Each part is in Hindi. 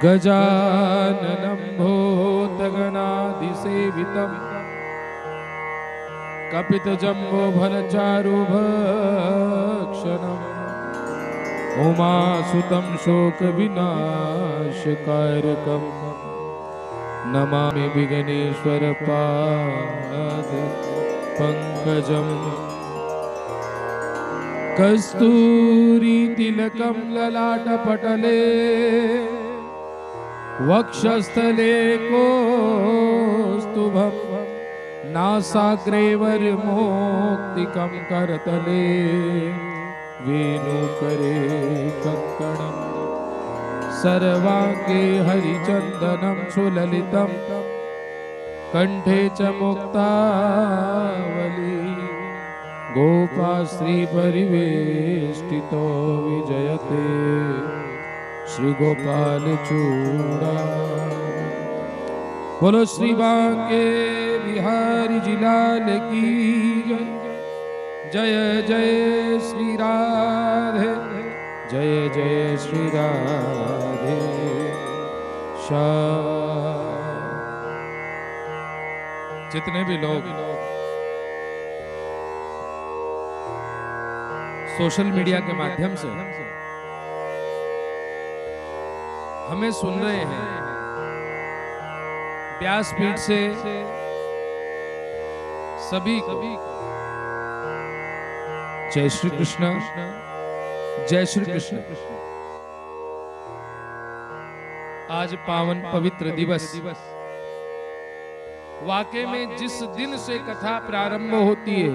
गजाननं भूतगणाधिसेवितं कपितजम्बोफलचारुभक्षणम् उमासुतं शोकविनाशकारकं नमामि विघ्नेश्वरपादपङ्कजम् कस्तूरीतिलकं ललाटपटले वक्षस्थले कौस्तुभं नासाग्रे वरमौक्तिकं करतले वेणुकरे कङ्कणं सर्वाङ्गे हरिचन्दनं सुललितं कण्ठे च मुक्तावली गोपाश्री परिवेष्टितो विजयते श्री गोपाल चूड़ा। बोलो श्री बांके बिहारी जी लाल की जय जय श्री राधे जय जय श्री राधे श्याम। जितने भी लोग सोशल मीडिया के माध्यम से हमें सुन रहे हैं, व्यासपीठ से सभी को जय श्री कृष्ण जय श्री कृष्ण। आज पावन पवित्र दिवस, वाकई में जिस दिन से कथा प्रारंभ होती है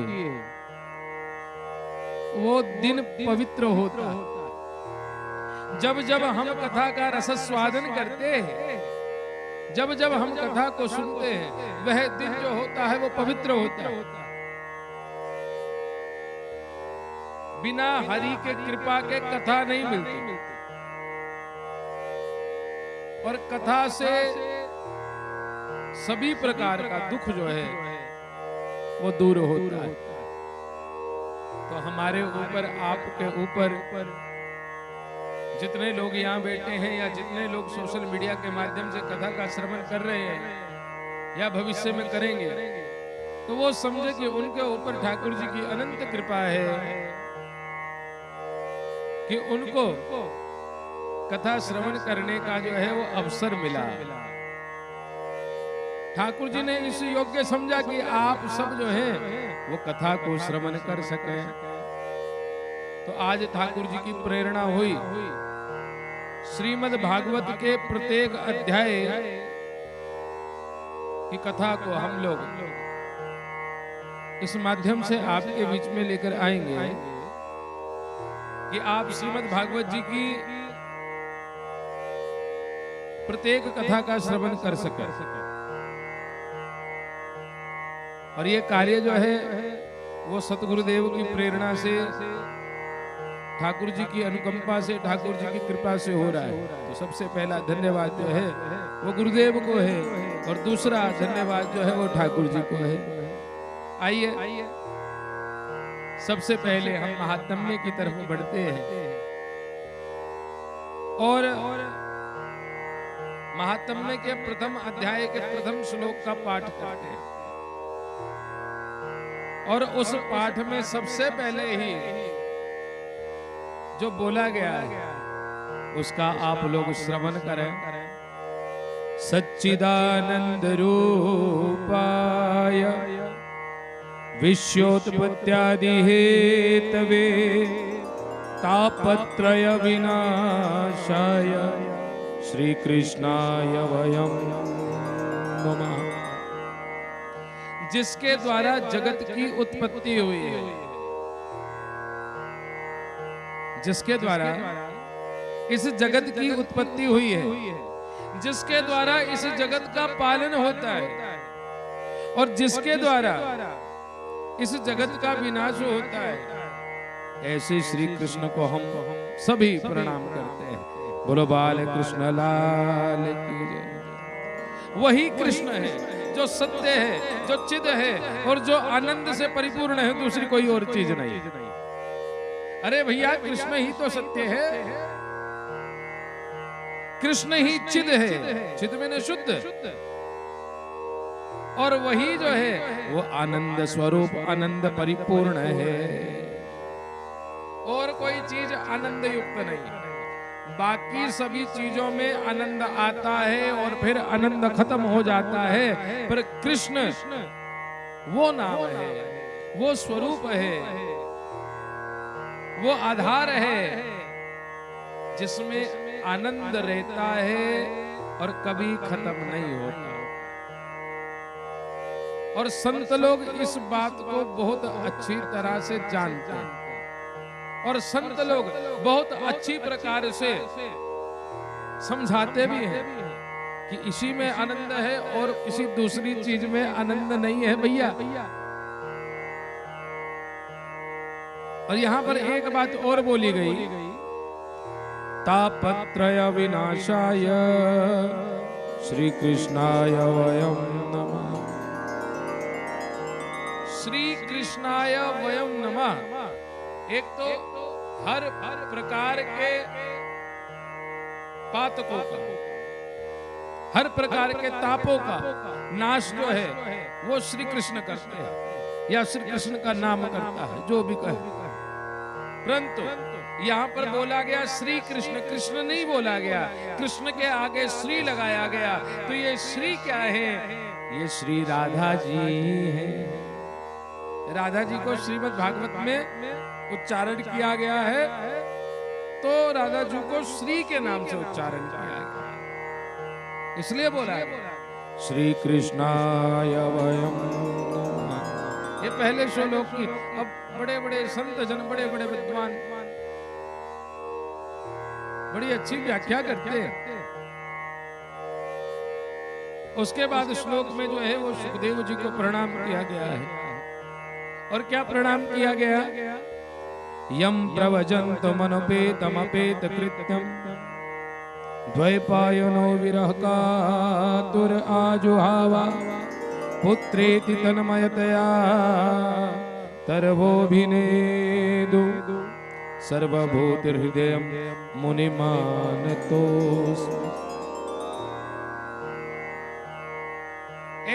वो दिन पवित्र होता है। जब जब हम कथा का रसस्वादन करते हैं, जब जब हम कथा को सुनते हैं, वह दिन जो होता है वो पवित्र होता है। बिना हरि के कृपा के कथा नहीं मिलती और कथा से सभी प्रकार का दुख जो है वो दूर होता है। तो हमारे ऊपर, आपके ऊपर, जितने लोग यहाँ बैठे हैं या जितने लोग सोशल मीडिया के माध्यम से कथा का श्रवण कर रहे हैं या भविष्य में करेंगे, तो वो समझे कि उनके ऊपर ठाकुर जी की अनंत कृपा है कि उनको कथा श्रवण करने का जो है वो अवसर मिला। ठाकुर जी ने इस योग्य समझा कि आप सब जो है वो कथा को श्रवण कर सके। तो आज ठाकुर जी की प्रेरणा हुई, श्रीमद् भागवत के प्रत्येक अध्याय की कथा को हम लोग इस माध्यम से आपके बीच में लेकर आएंगे कि आप श्रीमद् भागवत जी की प्रत्येक कथा का श्रवण कर सके। और ये कार्य जो है वो सतगुरुदेव की प्रेरणा से, ठाकुर जी की अनुकंपा से, ठाकुर जी की कृपा से हो रहा है। तो सबसे पहला धन्यवाद जो है वो गुरुदेव को है और दूसरा धन्यवाद जो है वो ठाकुर जी को है। आइए सबसे पहले हम महात्म्य की तरफ बढ़ते हैं और महात्म्य के प्रथम अध्याय के प्रथम श्लोक का पाठ करते हैं। और उस पाठ में सबसे पहले ही जो बोला गया है उसका आप लोग श्रवण करें। सच्चिदानंद रूपाय विश्वोत्पत्त्यादि हेतवे तापत्रय विनाशाय श्री कृष्णाय वयं नमः। जिसके द्वारा जगत की उत्पत्ति हुई है, जिसके द्वारा इस जगत की उत्पत्ति हुई है, जिसके द्वारा इस जगत का पालन होता है और जिसके द्वारा इस जगत का विनाश होता है, ऐसे श्री कृष्ण को हम सभी प्रणाम करते हैं। बोलो बाल कृष्ण लाल की जय। वही कृष्ण है जो सत्य है, जो चिद है और जो आनंद से परिपूर्ण है, दूसरी कोई और चीज नहीं। अरे भैया, कृष्ण ही तो सत्य है। कृष्ण ही चिद है, चिद में शुद्ध, और वही जो है वो आनंद स्वरूप, आनंद परिपूर्ण है। और कोई चीज आनंद युक्त नहीं। बाकी सभी चीजों में आनंद आता है और फिर आनंद खत्म हो जाता है, पर कृष्ण वो नाम है, वो स्वरूप है, वो आधार है जिसमें आनंद रहता है और कभी खत्म नहीं होता। और संत लोग इस बात को बहुत अच्छी तरह से जानते हैं और संत लोग बहुत अच्छी प्रकार से समझाते भी हैं कि इसी में आनंद है और किसी दूसरी चीज में आनंद नहीं है भैया। और यहां पर एक बात और बोली गई, तापत्रय विनाशाय श्री कृष्णाय वयं नमः। श्री कृष्णाय वयं नमः। एक तो हर प्रकार के पातकों का, हर प्रकार के तापों का नाश जो है वो श्री कृष्ण करते हैं या श्री कृष्ण का नाम करता है, जो भी कहे। परंतु यहाँ पर बोला गया श्री कृष्ण, कृष्ण नहीं बोला गया, कृष्ण के आगे श्री लगाया गया। तो ये श्री क्या है? ये श्री राधा जी है। राधा जी को श्रीमद् भागवत में उच्चारण किया गया है, तो राधा जी को श्री के नाम से उच्चारण किया गया, इसलिए बोला श्री कृष्णाय वयं नमः। ये पहले श्लोक की। अब बड़े बड़े संत जन, बड़े बड़े विद्वान बड़ी अच्छी व्याख्या करते हैं। उसके बाद श्लोक में जो है वो सुखदेव जी को प्रणाम किया गया है। और क्या प्रणाम किया गया? यम प्रवजन्तमनुपेतमपेत कृत्यम द्वैपायनो विरह कातुर आजुहावा पुत्रेति तन्मयतया तरवोभिनेदु सर्वभूतिर्हृदयं मुनिमानतोऽस्मि।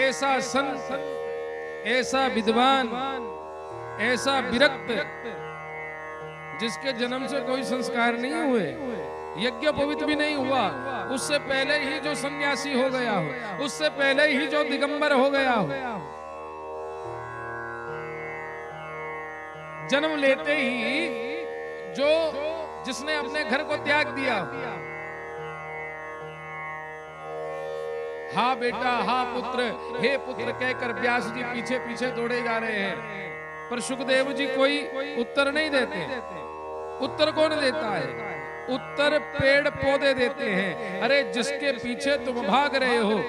ऐसा संत, ऐसा विद्वान, ऐसा विरक्त जिसके जन्म से कोई संस्कार नहीं हुए, यज्ञ पवित्र भी नहीं हुआ, उससे पहले ही जो सन्यासी हो गया हो, उससे पहले ही जो दिगंबर हो गया हो, जन्म लेते ही जो जिसने अपने घर को त्याग दिया, हा बेटा, हा पुत्र, हे पुत्र कहकर व्यास जी पीछे पीछे दौड़े जा रहे हैं, पर सुखदेव जी कोई उत्तर नहीं देते। उत्तर कौन देता है? उत्तर पेड़ पौधे देते हैं। अरे जिसके पीछे तुम भाग रहे हो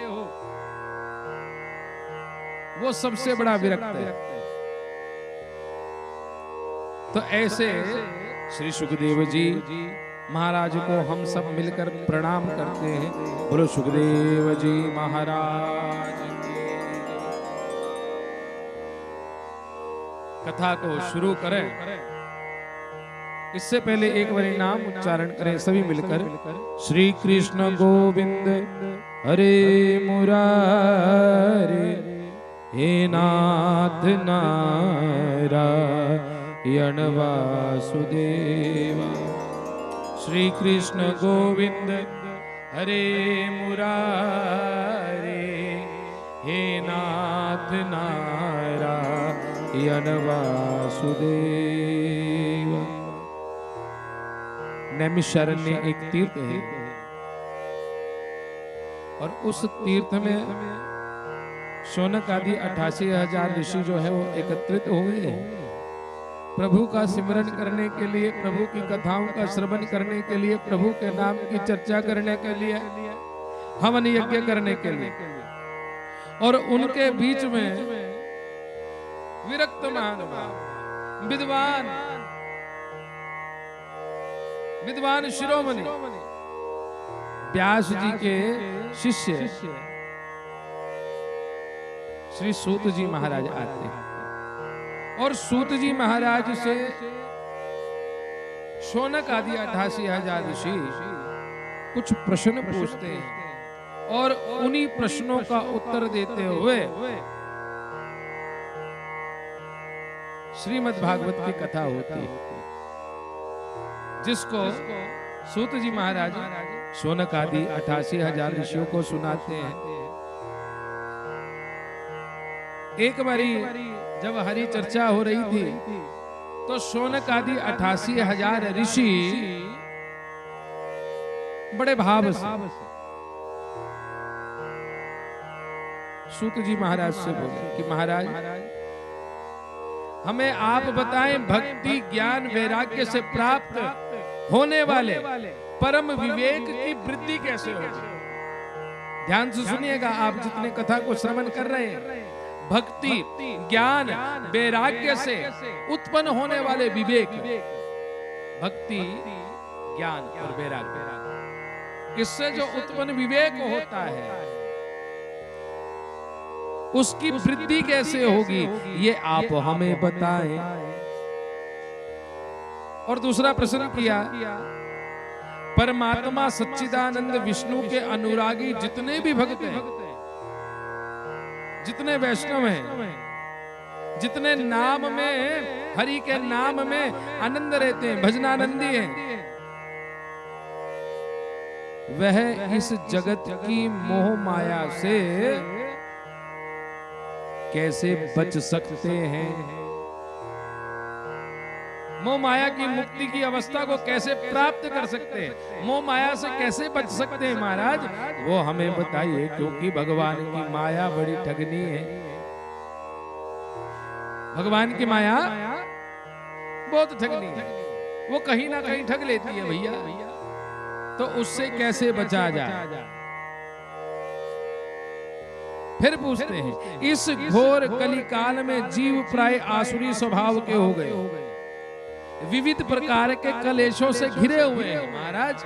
वो सबसे बड़ा विरक्त है। तो ऐसे श्री सुखदेव जी महाराज को हम सब मिलकर प्रणाम करते हैं। बोलो सुखदेव जी महाराज की। कथा को शुरू करें इससे पहले एक बार नाम उच्चारण करें सभी मिलकर। श्री कृष्ण गोविंद हरे मुरारे, हे नाथ नारायण वासुदेवा। श्री कृष्ण गोविंद हरे मुरारे, हे नाथ नारायण वासुदेवा। नैमिषारण्य एक तीर्थ है और उस तीर्थ में शौनक आदि 88,000 ऋषि जो है वो एकत्रित हुए हैं प्रभु का सिमरन करने के लिए, प्रभु की कथाओं का श्रवण करने के लिए, प्रभु के नाम की चर्चा करने के लिए, हवन यज्ञ करने के लिए। और उनके बीच में विरक्त विद्वान शिरोमणि व्यास जी के शिष्य श्री सूत जी महाराज आते हैं और सूत जी महाराज से शौनक आदि 88,000 ऋषि कुछ प्रश्न पूछते हैं और उन्हीं प्रश्नों का उत्तर देते हुए श्रीमद् भागवत की कथा होती है, जिसको सूत जी महाराज शौनक आदि 88,000 ऋषियों को सुनाते हैं। एक बारी जब हरि चर्चा हो रही थी तो शौनक आदि 88,000 ऋषि बड़े भाव से सूत जी महाराज से बोले कि महाराज हमें आप बताएं, भक्ति ज्ञान वैराग्य से प्राप्त होने वाले परम विवेक की वृद्धि कैसे होगी। ध्यान से सुनिएगा, आप जितने कथा को श्रवण कर रहे हैं, भक्ति ज्ञान वैराग्य से उत्पन्न होने वाले विवेक, भक्ति ज्ञान और वैराग्य, इससे जो उत्पन्न विवेक होता है उसकी वृद्धि कैसे होगी, ये आप हमें बताएं। और दूसरा प्रश्न किया, परमात्मा सच्चिदानंद विष्णु के अनुरागी जितने भी भक्त हैं, जितने वैष्णव हैं, जितने नाम में हरि के नाम में आनंद रहते हैं, भजनानंदी हैं, वह इस जगत की मोह माया से कैसे बच सकते हैं, मोह माया की मुक्ति की अवस्था को कैसे प्राप्त कर सकते हैं, मोह माया से कैसे बच सकते हैं महाराज, वो हमें बताइए, क्योंकि भगवान की माया बड़ी ठगनी है। भगवान की माया बहुत ठगनी है, वो कहीं ना कहीं ठग लेती है भैया, तो उससे कैसे बचा जाए। फिर पूछते हैं, इस घोर कलिकाल में जीव प्राय आसुरी स्वभाव के हो गए, विविध प्रकार के कलेशों से घिरे हुए हैं महाराज,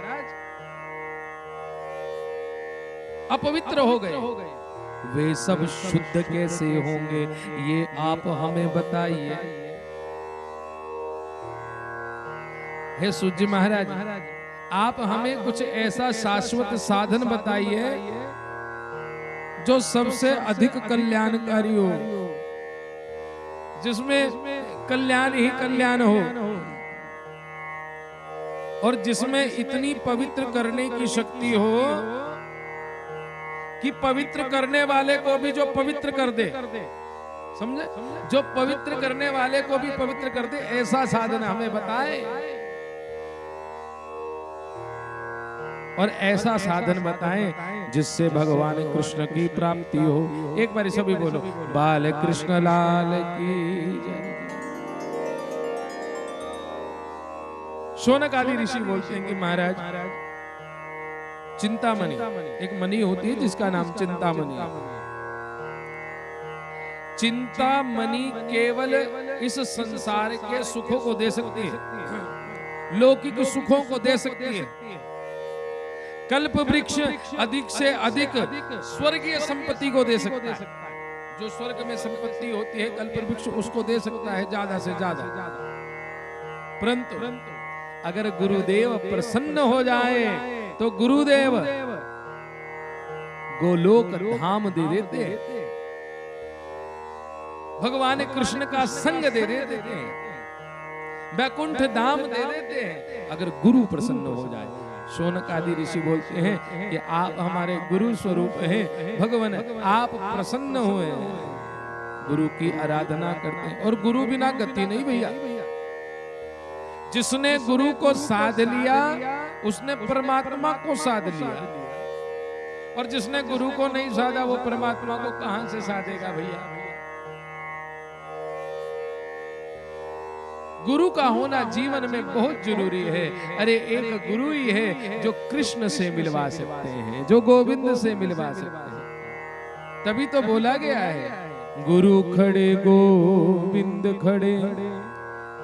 अपवित्र हो गए, वे सब शुद्ध कैसे होंगे, ये आप हमें बताइए। हे सूत जी महाराज, आप हमें कुछ ऐसा शाश्वत साधन बताइए जो सबसे अधिक कल्याणकारी हो, जिसमें कल्याण ही कल्याण हो, और जिसमें इतनी पवित्र करने की शक्ति हो कि पवित्र करने वाले को भी जो पवित्र कर दे, समझे, जो पवित्र करने वाले को भी पवित्र कर दे, ऐसा साधन हमें बताए और ऐसा साधन बताएं जिससे भगवान कृष्ण की प्राप्ति हो। एक बार सभी बोलो, बाल कृष्ण लाल की जय। शौनक आदि ऋषि बोलते हैं कि महाराज, चिंतामणि, एक मणि होती है जिसका नाम चिंतामणि। चिंतामणि केवल इस संसार के सुखों को दे सकती है, लौकिक सुखों को दे सकती है। कल्प वृक्ष अधिक से अधिक स्वर्गीय संपत्ति को दे सकता है, जो स्वर्ग में संपत्ति होती है कल्प वृक्ष उसको दे सकता है ज्यादा से ज्यादा। परंतु अगर गुरुदेव प्रसन्न हो जाए तो गुरुदेव गोलोक धाम दे देते हैं, भगवान कृष्ण का संग दे देते हैं, वैकुंठ धाम दे देते हैं, अगर गुरु प्रसन्न हो जाए। शौनक आदि ऋषि बोलते हैं कि आप हमारे गुरु स्वरूप हैं, भगवान आप प्रसन्न हुए, गुरु की आराधना करते हैं। और गुरु बिना गति नहीं भैया, जिसने गुरु को साध लिया उसने परमात्मा को साध लिया, और जिसने गुरु को नहीं साधा वो परमात्मा को कहां से साधेगा भैया। गुरु का होना जीवन में बहुत जरूरी है। अरे एक गुरु ही है जो कृष्ण से मिलवा सकते हैं, जो गोविंद से मिलवा सकते हैं। तभी तो बोला गया है, गुरु खड़े गोविंद खड़े,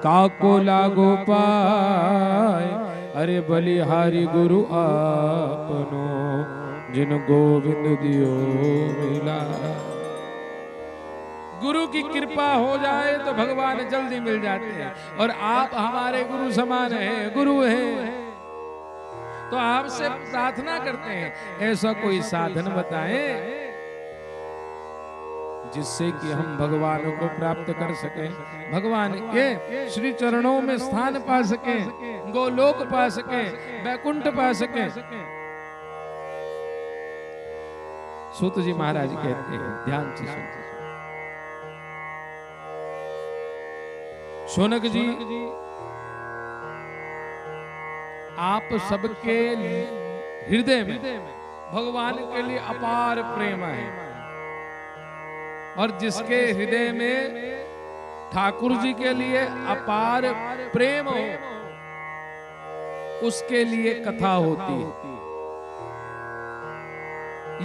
काको लागो पाए, अरे बलिहारी गुरु आपनो, जिन गोविंद दियो मिला। गुरु की कृपा हो जाए तो भगवान जल्दी मिल जाते हैं, और आप हमारे गुरु समान हैं, गुरु हैं। तो आपसे प्रार्थना करते हैं ऐसा कोई साधन बताएं जिससे कि हम भगवान को प्राप्त कर सकें, भगवान के श्री चरणों में स्थान पा सकें, गोलोक पा सकें, वैकुंठ पा सकें। सूत जी महाराज कहते हैं, ध्यान से सुनते। शौनक जी, आप सबके हृदय में भगवान के लिए अपार प्रेम है, और जिसके हृदय में ठाकुर जी के लिए अपार प्रेम हो उसके लिए कथा होती है,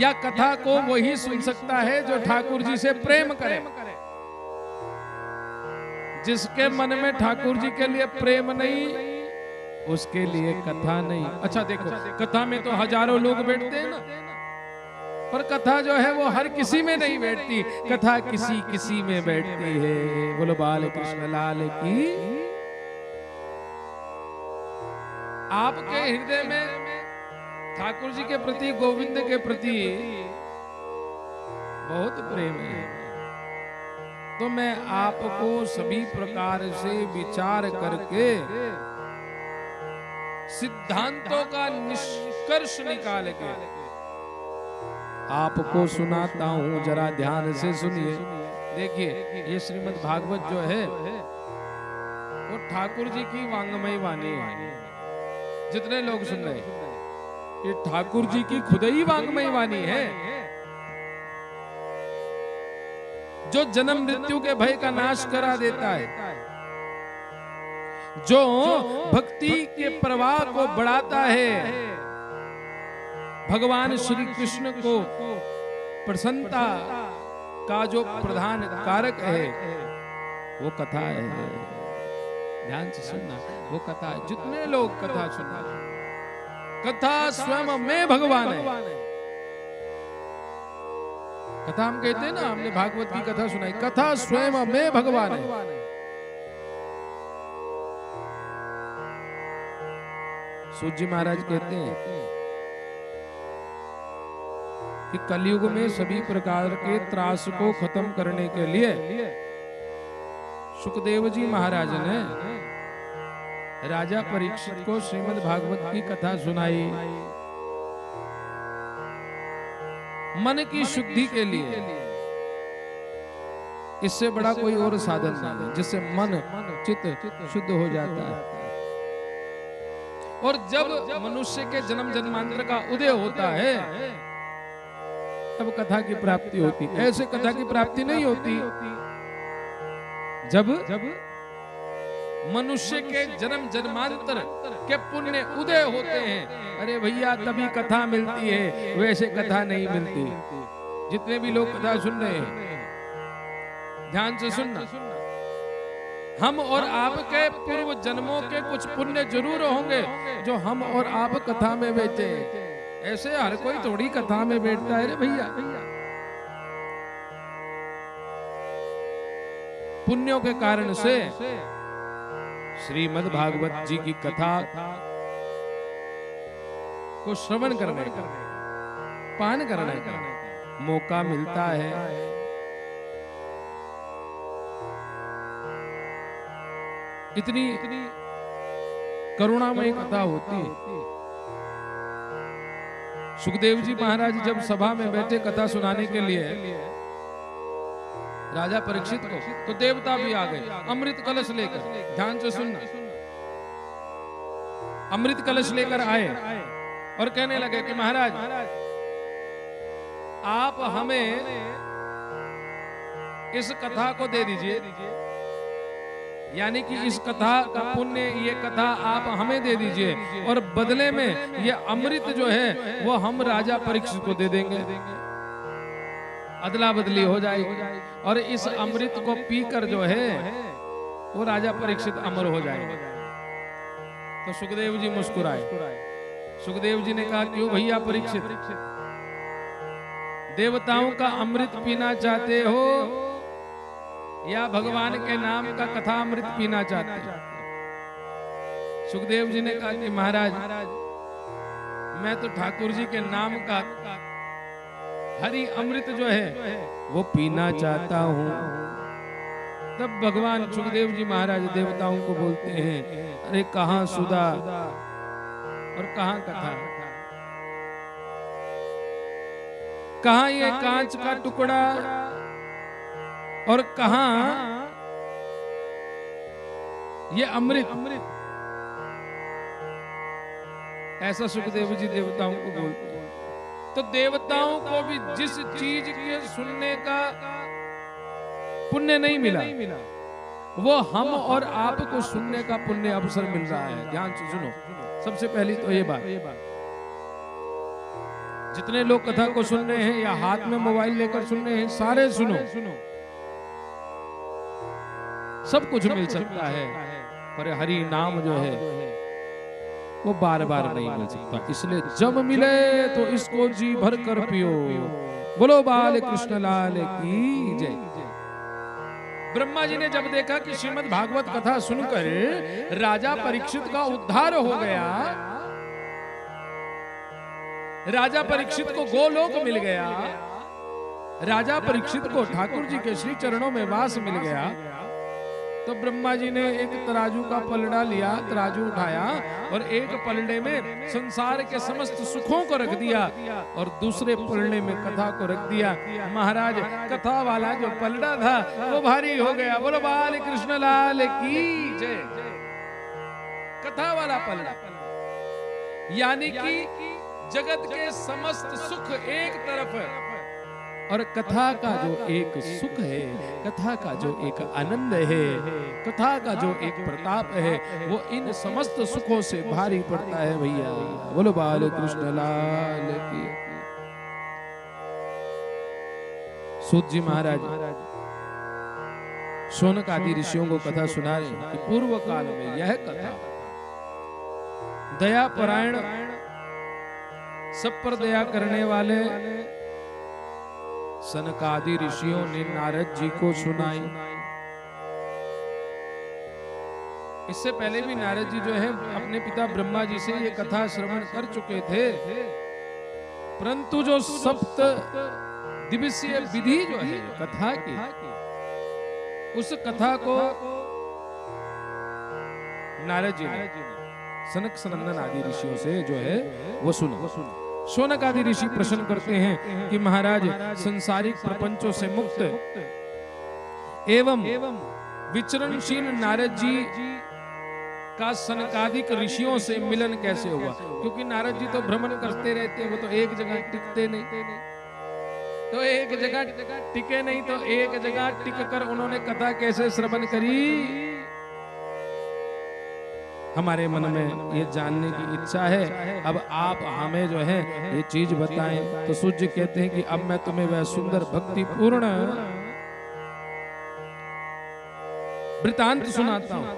या कथा को वही सुन सकता है जो ठाकुर जी से प्रेम करे। जिसके मन में ठाकुर जी के लिए प्रेम नहीं उसके लिए कथा नहीं। अच्छा देखो, कथा में तो हजारों लोग बैठते हैं ना, पर कथा जो है वो हर किसी में नहीं बैठती, कथा किसी किसी में बैठती है। बोलो बाल कृष्ण लाल की। आपके हृदय में ठाकुर जी के प्रति, गोविंद के प्रति बहुत प्रेम है, तो मैं आपको सभी प्रकार से विचार करके सिद्धांतों का निष्कर्ष निकाल के आपको सुनाता हूं, जरा ध्यान से सुनिए। देखिए, ये श्रीमद् भागवत जो है वो ठाकुर जी की वांग्मय वाणी है। जितने लोग सुन रहे हैं, ये ठाकुर जी की खुद ही वांग्मय वाणी है, जो जन्म मृत्यु के भय का नाश करा देता है, जो भक्ति के प्रवाह को बढ़ाता है, भगवान श्री कृष्ण को प्रसन्नता का जो प्रधान कारक है वो कथा है। ध्यान से सुनना, वो कथा है। जितने लोग कथा सुनना, कथा स्वयं में भगवान है। कथा हम कहते हैं ना, हमने भागवत की कथा सुनाई, कथा स्वयं में भगवान है। सूत जी महाराज कहते हैं कि कलयुग में सभी प्रकार के त्रास को खत्म करने के लिए सुखदेव जी महाराज ने राजा परीक्षित को श्रीमद् भागवत की कथा सुनाई। मन की शुद्धि के लिए इससे बड़ा कोई और साधन नहीं है, जिससे मन चित्त शुद्ध हो जाता है। और जब मनुष्य के जन्म जन्मांतर का उदय होता है तब कथा की प्राप्ति होती। ऐसे कथा की प्राप्ति नहीं होती जब मनुष्य के जन्म जन्मांतर के पुण्य उदय होते हैं, अरे भैया तभी कथा मिलती है, वैसे कथा नहीं मिलती। जितने भी लोग कथा सुन रहे हैं, ध्यान से सुनना, हम और आपके पूर्व जन्मों के कुछ पुण्य जरूर होंगे जो हम और आप कथा में बैठे हैं। ऐसे हर कोई थोड़ी कथा में बैठता है रे भैया। पुण्यों के कारण से श्रीमद् भागवत जी की कथा को श्रवण करने का, पान करने का मौका मिलता है। इतनी करुणामय कथा होती है। सुखदेव जी महाराज जब सभा में बैठे कथा सुनाने के लिए राजा परीक्षित को, तो देवता भी आ गए अमृत कलश लेकर। ध्यान से सुनना, अमृत कलश लेकर आए और कहने लगे कि महाराज आप हमें इस कथा को दे दीजिए, यानी कि इस कथा का पुण्य, ये कथा आप हमें दे दीजिए और बदले में ये अमृत जो है वो हम राजा परीक्षित को दे देंगे। अदला बदली हो जाएगी और इस अमृत को पीकर जो है वो राजा परीक्षित अमर हो जाएंगे। तो सुखदेव जी मुस्कुराए। सुखदेव जी ने कहा, क्यों भैया परीक्षित, देवताओं का अमृत पीना चाहते हो या भगवान के नाम का कथा अमृत पीना चाहते हो? सुखदेव जी ने कहा कि महाराज मैं तो ठाकुर जी के नाम का हरि अमृत जो है वो पीना चाहता हूं। तब भगवान सुखदेव जी महाराज देवताओं को बोलते हैं, अरे कहां सुधा और कहां कथा, कहां ये कांच का टुकड़ा और कहां ये अमृत। ऐसा सुखदेव जी देवताओं को बोलते हैं। तो देवताओं को भी जिस चीज के सुनने का पुण्य नहीं मिला, वो हम और आपको सुनने का पुण्य अवसर मिल रहा है। ध्यान से सुनो। सबसे पहली तो ये बात, जितने लोग कथा को सुन रहे हैं या हाथ में मोबाइल लेकर सुन रहे हैं, सारे सुनो, सब कुछ मिल सकता है, पर हरि नाम जो है वो बार बार नहीं मिल सकता। इसलिए जब मिले तो इसको जी भर कर पियो। बोलो बाल कृष्ण लाल की जय। ब्रह्मा जी ने जब देखा कि श्रीमद् भागवत कथा सुनकर राजा परीक्षित का उद्धार हो गया, राजा परीक्षित को गोलोक मिल गया, राजा परीक्षित को ठाकुर जी के श्री चरणों में वास मिल गया, तो ब्रह्मा जी ने एक तराजू का पलड़ा लिया, तराजू उठाया और एक पलड़े में संसार के समस्त सुखों को रख दिया और दूसरे पलड़े में कथा को रख दिया। महाराज कथा वाला जो पलड़ा था वो भारी हो गया। बोलो बाल कृष्ण लाल की जय। कथा वाला पलड़ा, यानी कि जगत के समस्त सुख एक तरफ है और कथा का जो एक सुख है, कथा का जो एक आनंद है, कथा का जो एक प्रताप है, वो इन समस्त सुखों से भारी पड़ता है भैया। बोलो बाल कृष्ण लाल की। सूत जी महाराज शौनक आदि ऋषियों को कथा सुना रहे हैं कि पूर्व काल में यह कथा दया परायण, सब पर दया करने वाले सनकादि ऋषियों ने नारद जी को सुनाई। इससे पहले भी नारद जी जो है अपने पिता ब्रह्मा जी से ये कथा श्रवण कर चुके थे, परंतु जो सप्त दिवसीय विधि जो है कथा की, उस कथा को नारद जी ने सनक सनंदन आदि ऋषियों से जो है वो सुना। शौनक आदि ऋषि प्रश्न करते हैं कि महाराज संसारिक प्रपंचों से मुक्त एवं विचरणशील नारद जी का सनकादिक ऋषियों से मिलन कैसे हुआ? क्योंकि नारद जी तो भ्रमण करते रहते हैं, वो तो एक जगह टिकते नहीं, तो एक जगह टिके नहीं, तो एक जगह टिक कर उन्होंने कथा कैसे श्रवण करी? हमारे मन में ये जानने की इच्छा है। अब आप हमें जो है ये चीज बताएं। तो सूर्य कहते हैं कि अब मैं तुम्हें वह सुंदर भक्ति पूर्ण वृतांत सुनाता हूं,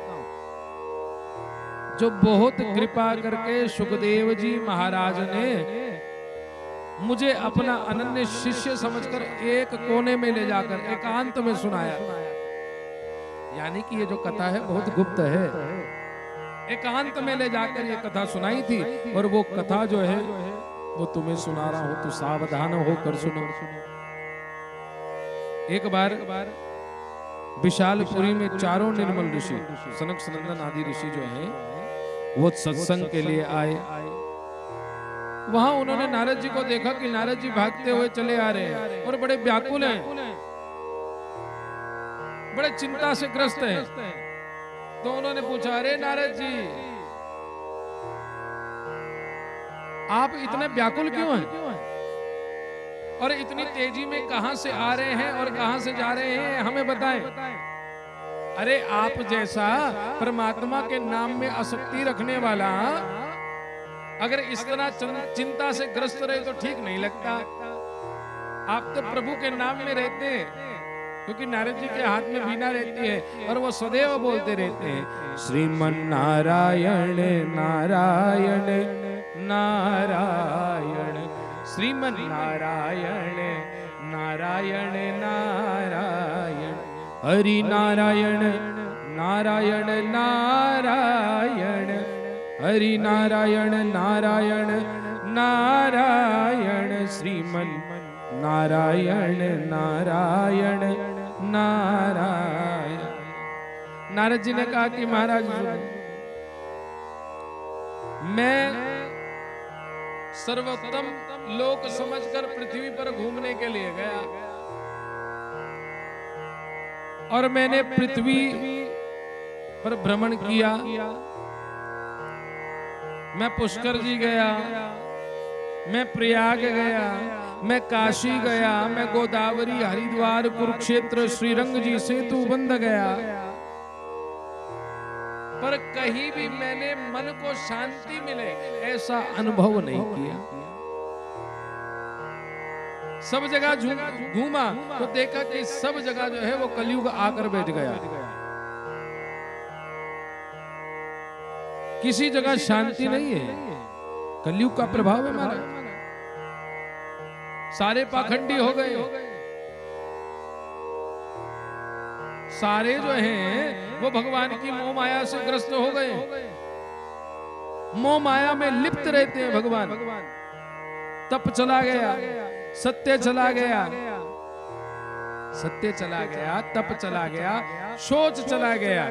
जो बहुत कृपा करके सुखदेव जी महाराज ने मुझे अपना अनन्य शिष्य समझकर एक कोने में ले जाकर एकांत में सुनाया। यानी कि ये जो कथा है बहुत गुप्त है, एकांत में ले जाकर ये कथा सुनाई थी, और वो कथा जो है वो तुम्हें सुना रहा हूं, तो सावधान होकर सुनो। एक बार विशालपुरी में चारों निर्मल ऋषि सनक सनंदन आदि ऋषि जो हैं वो सत्संग के लिए आए। वहां उन्होंने नारद जी को देखा कि नारद जी भागते हुए चले आ रहे हैं और बड़े व्याकुल हैं, बड़े चिंता से ग्रस्त हैं। तो उन्होंने पूछा, अरे नारद जी आप इतने व्याकुल क्यों हैं और इतनी तेजी में कहां से आ रहे हैं और कहां से जा रहे हैं, हमें बताएं। अरे आप जैसा परमात्मा के नाम में आसक्ति रखने वाला अगर इस तरह चिंता से ग्रस्त रहे तो ठीक नहीं लगता। आप तो प्रभु के नाम में रहते हैं, क्योंकि नारद जी के हाथ में वीणा रहती है और वो सदैव बोलते रहते हैं, श्रीमन नारायण नारायण नारायण, श्रीमन नारायण नारायण नारायण, हरि नारायण नारायण नारायण, हरि नारायण नारायण नारायण श्रीमन नारायण नारायण नारायण। नारद जी ने कहा कि महाराज मैं सर्वोत्तम लोक समझकर पृथ्वी पर घूमने के लिए गया और मैंने पृथ्वी पर भ्रमण किया। मैं पुष्कर जी गया, मैं प्रयाग गया, मैं काशी गया, मैं गोदावरी, हरिद्वार, कुरुक्षेत्र, श्रीरंग जी, सेतु बंध गया, पर कहीं भी मैंने मन को शांति मिले ऐसा अनुभव नहीं किया। सब जगह घूमा तो देखा कि सब जगह जो है वो कलयुग आकर बैठ गया। किसी जगह शांति नहीं है, कलयुग का प्रभाव है महाराज। सारे पाखंडी हो गए, सारे जो हैं वो भगवान की मोह माया से ग्रस्त हो गए, मोह माया में लिप्त रहते हैं। भगवान तप चला गया, सत्य चला गया, सत्य चला गया, तप चला गया, सोच चला गया।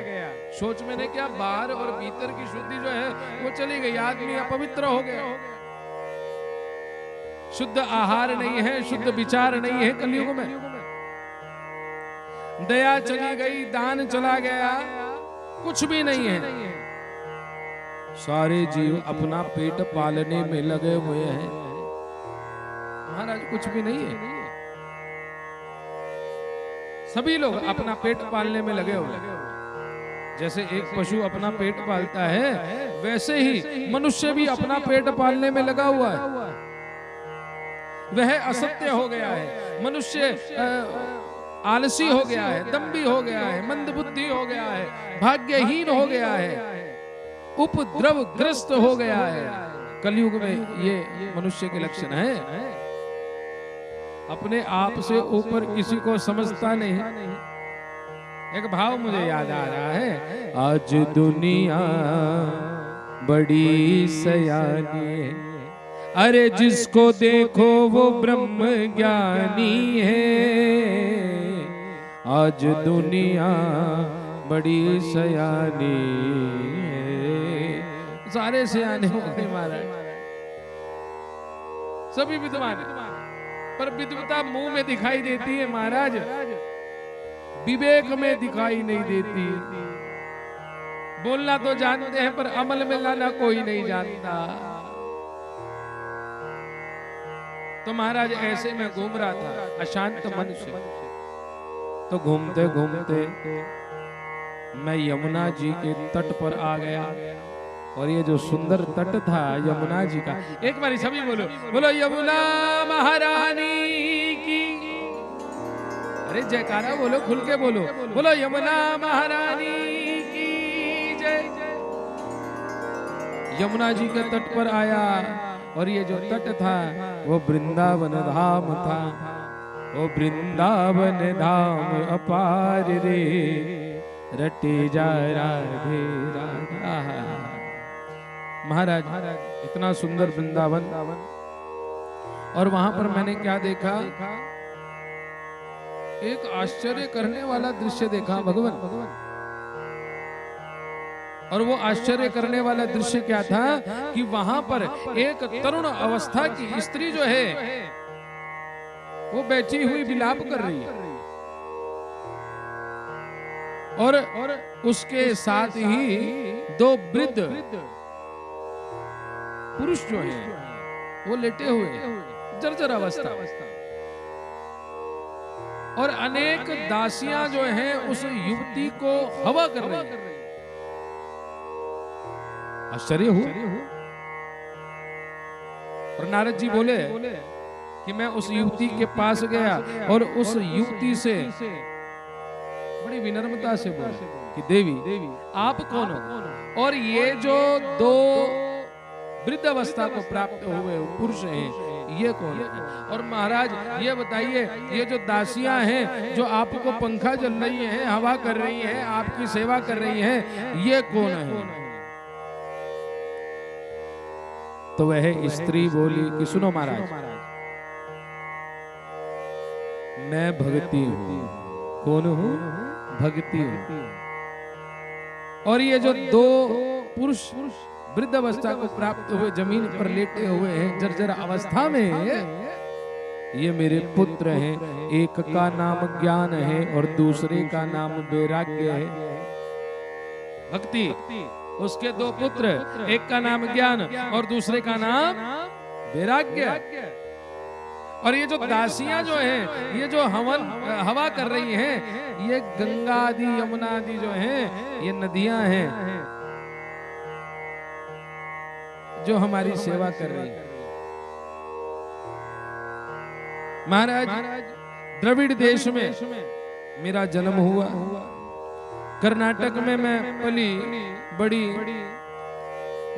सोच में ने क्या, बाहर और भीतर की शुद्धि जो है वो चली गई, आदमी अपवित्र हो गया। शुद्ध आहार नहीं है, शुद्ध विचार नहीं है कलयुग में। दया चली गई, दान चला गया, कुछ भी नहीं है। सारे जीव अपना पेट पालने में लगे हुए हैं महाराज, कुछ भी नहीं है। सभी लोग अपना पेट पालने में लगे हुए हैं। जैसे एक पशु अपना पेट पालता है, वैसे ही मनुष्य भी अपना पेट पालने में लगा हुआ है। वह असत्य हो गया है, मनुष्य आलसी हो गया है, दंभी हो गया है, मंदबुद्धि हो गया है, भाग्यहीन हो गया है, उपद्रव ग्रस्त हो गया है। कलयुग में ये मनुष्य के लक्षण है। अपने आप से ऊपर किसी को समझता नहीं। एक भाव मुझे याद आ रहा है, आज दुनिया बड़ी सयानी है, अरे जिसको देखो वो ब्रह्म ज्ञानी है। आज दुनिया बड़ी सयानी है। सारे सयाने हो गए महाराज, सभी विद्वान, पर विद्वता मुंह में दिखाई देती है महाराज, विवेक में दिखाई नहीं देती। बोलना तो जानते हैं पर अमल में लाना कोई नहीं जानता। तो महाराज ऐसे में घूम रहा था अशांत मन से, तो घूमते घूमते मैं यमुना जी के तट पर आ गया। और ये जो सुंदर तट था यमुना जी का, एक बार सभी बोलो, बोलो यमुना महारानी की। अरे जयकारा बोलो, खुल के बोलो, बोलो यमुना महारानी की जय। यमुना जी के तट पर आया और ये जो तट था वो वृंदावन धाम था। वो वृंदावन धाम अपार रे, रटे जा राधे राधा। महाराज इतना सुंदर वृंदावन, और वहां पर मैंने क्या देखा, एक आश्चर्य करने वाला दृश्य देखा भगवान। और वो आश्चर्य करने waला दृश्य क्या था कि वहां पर एक तरुण अवस्था की स्त्री जो है वो बैठी हुई विलाप कर रही है, और उसके साथ ही दो वृद्ध पुरुष जो हैं वो लेटे हुए जर्जर अवस्था, और अनेक दासियां जो हैं उस युवती को हवा कर रही हैं। आश्चर्य हुआ। और नारद जी बोले कि मैं उस युवती के पास गया और उस युवती से बड़ी विनम्रता से बोला कि देवी आप कौन हो, और ये जो दो वृद्ध अवस्था को प्राप्त हुए पुरुष हैं ये कौन है। और महाराज ये बताइए, ये जो दासियां हैं जो आपको पंखा जल रही हैं, हवा कर रही हैं, आपकी सेवा कर रही हैं, ये कौन है। तो वह स्त्री बोली कि सुनो महाराज, मैं भगती हूँ। कौन हूँ? भगती हूँ। और ये जो दो पुरुष वृद्ध अवस्था को प्राप्त हुए जमीन पर लेटे हुए हैं जर्जर अवस्था में, ये मेरे पुत्र हैं। एक का नाम ज्ञान है और दूसरे का नाम वैराग्य है। भक्ति, उसके दो पुत्र, एक का नाम ज्ञान और दूसरे का नाम वैराग्य। और ये जो दासियां जो हैं, ये जो हवा कर रही हैं, ये गंगा आदि यमुना आदि जो हैं, ये नदियां हैं जो हमारी सेवा कर रही हैं। महाराज, द्रविड़ देश में मेरा जन्म हुआ। कर्नाटक में मैं पली बड़ी,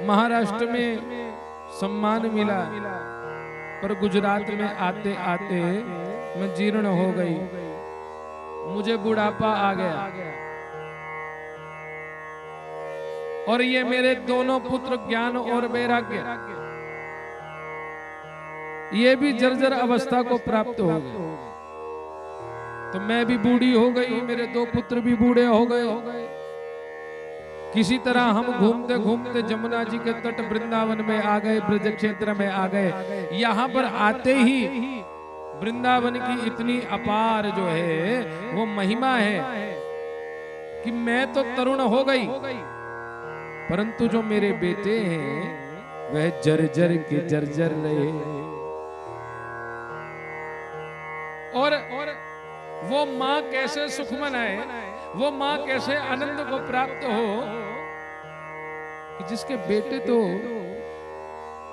महाराष्ट्र में सम्मान मिला, पर गुजरात में आते आते मैं जीर्ण हो गई। मुझे बुढ़ापा आ गया और ये मेरे दोनों पुत्र ज्ञान और वैराग्य, ये भी जर्जर अवस्था को प्राप्त हो गए। तो मैं भी बूढ़ी हो गई, मेरे दो पुत्र भी बूढ़े हो गए। किसी तरह हम घूमते घूमते जमुना जी के तट वृंदावन में आ गए, ब्रज क्षेत्र में आ गए। यहाँ पर आते ही वृंदावन की इतनी अपार जो है वो महिमा है कि मैं तो तरुण हो गई, परंतु जो मेरे बेटे हैं वह जर्जर के जर्जर रहे। और वो माँ कैसे सुख मनाए, वो माँ कैसे आनंद को प्राप्त हो कि जिसके बेटे तो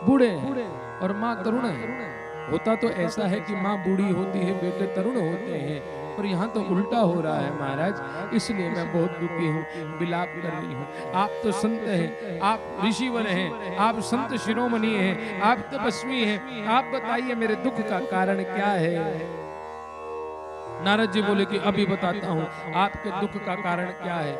बूढ़े हैं और माँ तरुण है। होता तो ऐसा है कि माँ बूढ़ी होती है, बेटे तरुण होते हैं, पर यहाँ तो उल्टा हो रहा है महाराज। इसलिए मैं बहुत दुखी हूँ, विलाप कर रही हूँ। आप तो संत हैं, आप ऋषिवर हैं, आप संत शिरोमणि हैं, आप तपस्वी हैं, आप बताइए मेरे दुख का कारण क्या है। नारद जी बोले कि अभी बताता हूँ आपके दुख का कारण क्या है।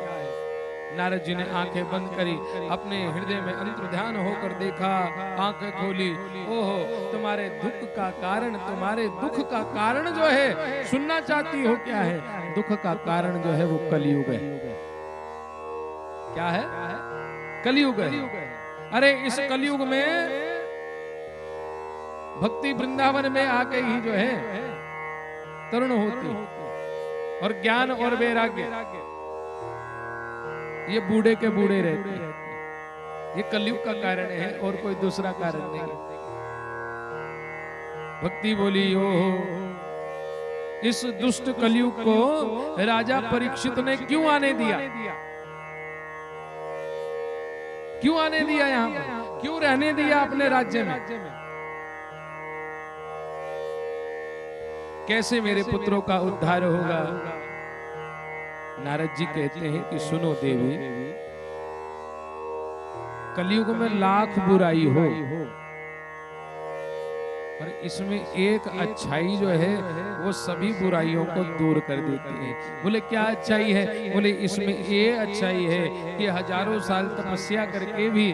नारद जी ने आंखें बंद करी, अपने हृदय में अंतर्ध्यान होकर देखा, आंखें खोली। ओहो, तुम्हारे दुख का कारण, तुम्हारे दुख का कारण जो है, सुनना चाहती हो क्या है? दुख का कारण जो है वो कलयुग है। क्या है? कलयुग है। अरे इस कलयुग में भक्ति वृंदावन में आके ही जो है तरुण होती, और ज्ञान और वैराग्य ये बूढ़े के बूढ़े रहते हैं। ये कलयुग का कारण है और कोई दूसरा कारण नहीं। भक्ति बोली, ओहो, इस दुष्ट कलयुग को राजा परीक्षित ने क्यों आने दिया? क्यों आने दिया यहाँ पर? क्यों रहने दिया अपने राज्य में? कैसे मेरे पुत्रों का उद्धार होगा? नारद जी कहते हैं कि सुनो देवी, कलयुग में लाख बुराई हो, पर इसमें एक अच्छाई जो है वो सभी बुराइयों को दूर कर देती है। बोले क्या अच्छाई है? बोले इसमें ये अच्छाई है कि हजारों साल तपस्या करके भी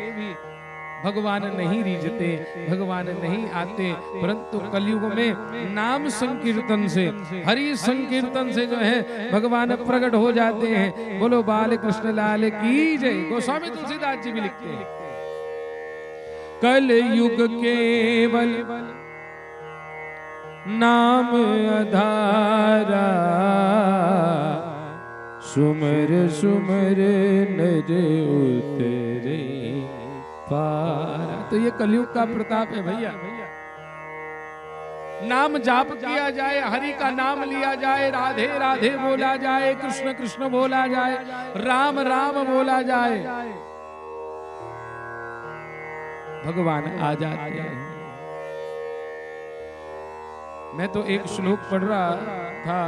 भगवान नहीं रीझते, भगवान नहीं आते, परंतु कलयुग में नाम संकीर्तन से, हरि संकीर्तन से जो है भगवान प्रकट हो जाते हैं। बोलो बाल कृष्ण लाल की जय। गोस्वामी तुलसीदास जी भी लिखते हैं, कलयुग केवल नाम आधारा, सुमर सुमर नर उतरे पारा। तो ये कलयुग का प्रताप है भैया। नाम जाप किया जाए, हरि का नाम लिया जाए, राधे राधे बोला जाए, कृष्ण कृष्ण बोला जाए, राम राम बोला जाए, भगवान आ जाते हैं। मैं तो एक श्लोक पढ़ रहा था,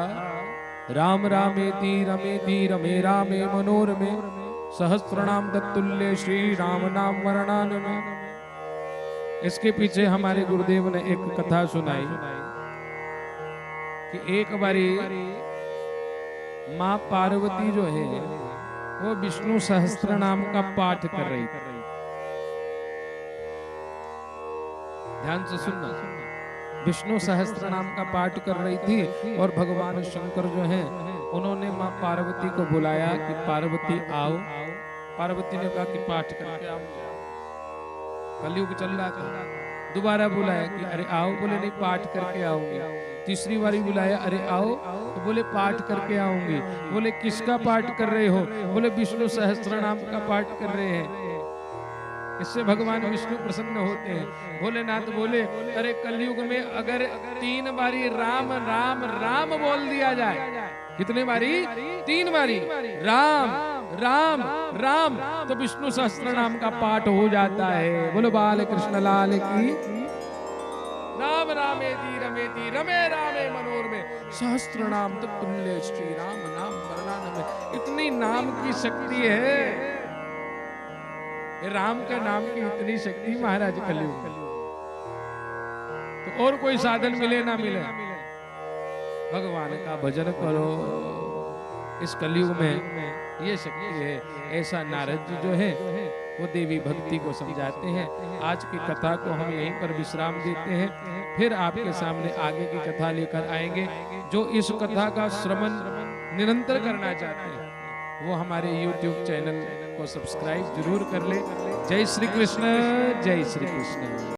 राम रामेति रमेति रमे रामे मनोरमे, सहस्त्रनाम तत्तुल्य श्री राम नाम वर्णान में। इसके पीछे हमारे गुरुदेव ने एक कथा सुनाई कि एक बारी माँ पार्वती जो है वो विष्णु सहस्त्र नाम का पाठ कर रही थी। ध्यान से सुनना। विष्णु सहस्त्र नाम का पाठ कर रही थी और भगवान शंकर जो हैं उन्होंने माँ पार्वती को बुलाया कि पार्वती आओ। पार्वती ने कहा कि पाठ करके आओ। कलयुग चल रहा था। दोबारा बुलाया कि अरे आओ, बोले नहीं पाठ करके आऊंगी। तीसरी बारी बुलाया, अरे आओ, तो बोले पाठ करके आऊंगी। बोले किसका पाठ कर रहे हो? बोले विष्णु सहस्त्र नाम का पाठ कर रहे हैं। इससे भगवान विष्णु प्रसन्न होते हैं। भोलेनाथ बोले अरे कलयुग में अगर 3 बारी राम राम राम बोल दिया जाए, कितने बारी? 3 बारी राम राम राम, तो विष्णु सहस्त्र नाम का पाठ हो जाता है। बोलो बाल कृष्ण लाल की। राम रामेति रमेति रमे रामे मनोरमे सहस्त्र नाम तत्तुल्य श्री राम नाम वरदानमे। इतनी नाम की शक्ति है, राम के नाम की इतनी शक्ति महाराज कलयुग। तो और कोई साधन मिले ना मिले, भगवान का भजन करो। इस कलयुग में ये शक्ति है। ऐसा नारद जी जो है वो देवी भक्ति को समझाते हैं। आज की कथा को हम यहीं पर विश्राम देते हैं, फिर आपके सामने आगे की कथा लेकर आएंगे। जो इस कथा का श्रवण निरंतर करना चाहते हैं वो हमारे YouTube चैनल को सब्सक्राइब जरूर कर ले। जय श्री कृष्ण, जय श्री कृष्ण।